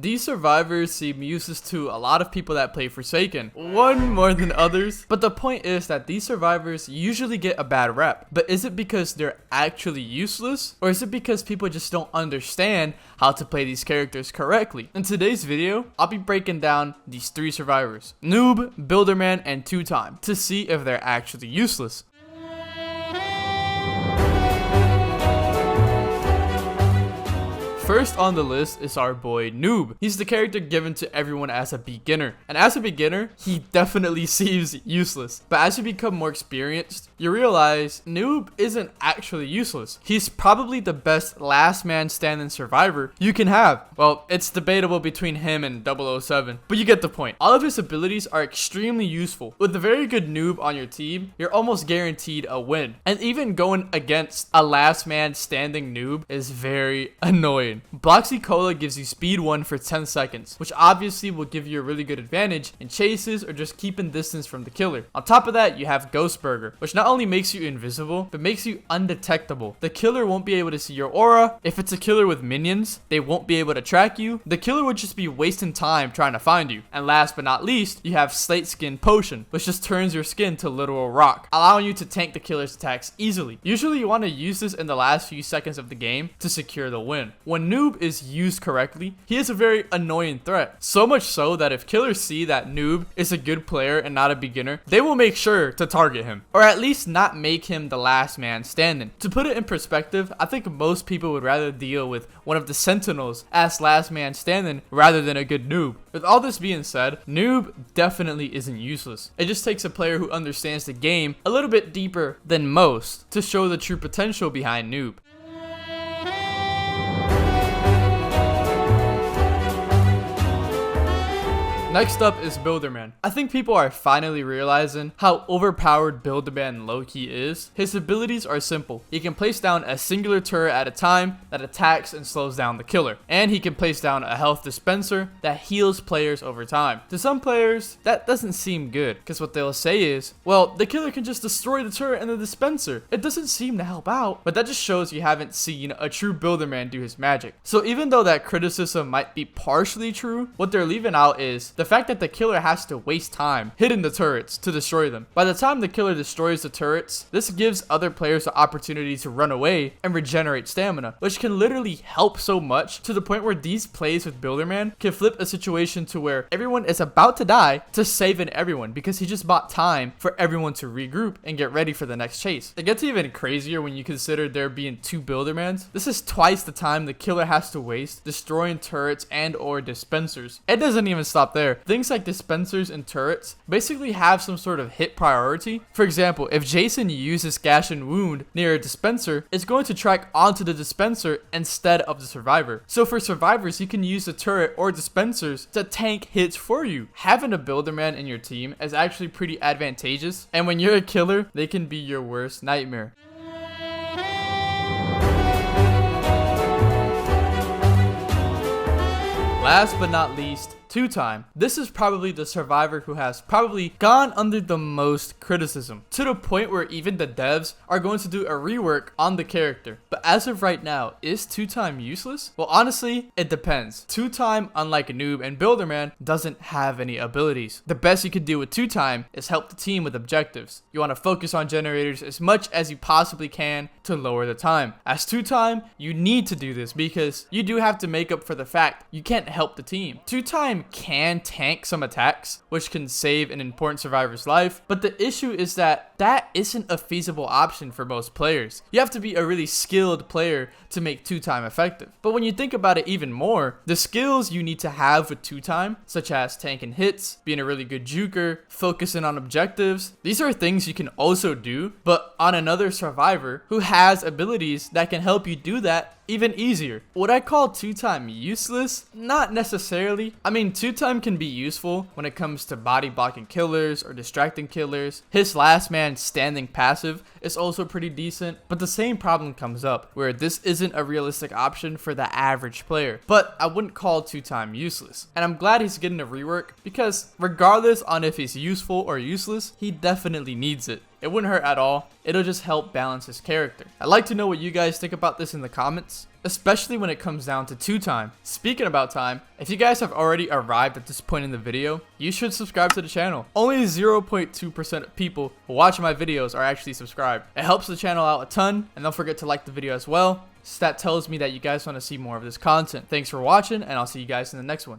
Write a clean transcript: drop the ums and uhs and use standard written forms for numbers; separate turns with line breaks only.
these survivors seem useless to a lot of people that play Forsaken, one more than others. But the point is that these survivors usually get a bad rep. But is it because they're actually useless? Or is it because people just don't understand how to play these characters correctly? In today's video, I'll be breaking down these 3 survivors: Noob, Builderman, and Two Time, to see if they're actually useless. First on the list is our boy Noob. He's the character given to everyone as a beginner. And as a beginner, he definitely seems useless. But as you become more experienced, you realize Noob isn't actually useless. He's probably the best last man standing survivor you can have. Well, it's debatable between him and 007, but you get the point. All of his abilities are extremely useful. With a very good Noob on your team, you're almost guaranteed a win. And even going against a last man standing Noob is very annoying. Bloxy Cola gives you speed 1 for 10 seconds, which obviously will give you a really good advantage in chases or just keeping distance from the killer. On top of that, you have Ghost Burger, which not only makes you invisible, but makes you undetectable. The killer won't be able to see your aura. If it's a killer with minions, they won't be able to track you. The killer would just be wasting time trying to find you. And last but not least, you have Slate Skin Potion, which just turns your skin to literal rock, allowing you to tank the killer's attacks easily. Usually you want to use this in the last few seconds of the game to secure the win. When Noob is used correctly, he is a very annoying threat. So much so that if killers see that Noob is a good player and not a beginner, they will make sure to target him, or at least not make him the last man standing. To put it in perspective, I think most people would rather deal with one of the Sentinels as last man standing rather than a good Noob. With all this being said, Noob definitely isn't useless. It just takes a player who understands the game a little bit deeper than most to show the true potential behind Noob. Next up is Builderman. I think people are finally realizing how overpowered Builderman low-key is. His abilities are simple. He can place down a singular turret at a time that attacks and slows down the killer. And he can place down a health dispenser that heals players over time. To some players, that doesn't seem good, because what they'll say is, well, the killer can just destroy the turret and the dispenser. It doesn't seem to help out. But that just shows you haven't seen a true Builderman do his magic. So even though that criticism might be partially true, what they're leaving out is the fact that the killer has to waste time hitting the turrets to destroy them. By the time the killer destroys the turrets, this gives other players the opportunity to run away and regenerate stamina, which can literally help so much to the point where these plays with Builderman can flip a situation to where everyone is about to die to saving everyone because he just bought time for everyone to regroup and get ready for the next chase. It gets even crazier when you consider there being 2 Buildermans. This is twice the time the killer has to waste destroying turrets and or dispensers. It doesn't even stop there. Things like dispensers and turrets basically have some sort of hit priority. For example, if Jason uses Gash and Wound near a dispenser, it's going to track onto the dispenser instead of the survivor. So for survivors, you can use the turret or dispensers to tank hits for you. Having a Builderman in your team is actually pretty advantageous, and when you're a killer, they can be your worst nightmare. Last but not least, Two Time. This is probably the survivor who has probably gone under the most criticism, to the point where even the devs are going to do a rework on the character. But as of right now, is Two Time useless? Well, honestly, it depends. Two Time, unlike Noob and Builderman, doesn't have any abilities. The best you can do with Two Time is help the team with objectives. You want to focus on generators as much as you possibly can to lower the time. As Two Time, you need to do this because you do have to make up for the fact you can't help the team. Two Time can tank some attacks, which can save an important survivor's life, but the issue is that isn't a feasible option for most players. You have to be a really skilled player to make Two Time effective. But when you think about it even more, the skills you need to have with Two Time, such as tanking hits, being a really good juker, focusing on objectives, these are things you can also do, but on another survivor who has abilities that can help you do that even easier. Would I call Two Time useless? Not necessarily. I mean, Two Time can be useful when it comes to body blocking killers or distracting killers. His last man standing passive is also pretty decent, but the same problem comes up where this isn't a realistic option for the average player. But I wouldn't call Two Time useless, and I'm glad he's getting a rework because regardless on if he's useful or useless, he definitely needs it. It wouldn't hurt at all. It'll just help balance his character. I'd like to know what you guys think about this in the comments, especially when it comes down to 2 time. Speaking about time, if you guys have already arrived at this point in the video, you should subscribe to the channel. Only 0.2% of people who watch my videos are actually subscribed. It helps the channel out a ton, and don't forget to like the video as well. So that tells me that you guys want to see more of this content. Thanks for watching, and I'll see you guys in the next one.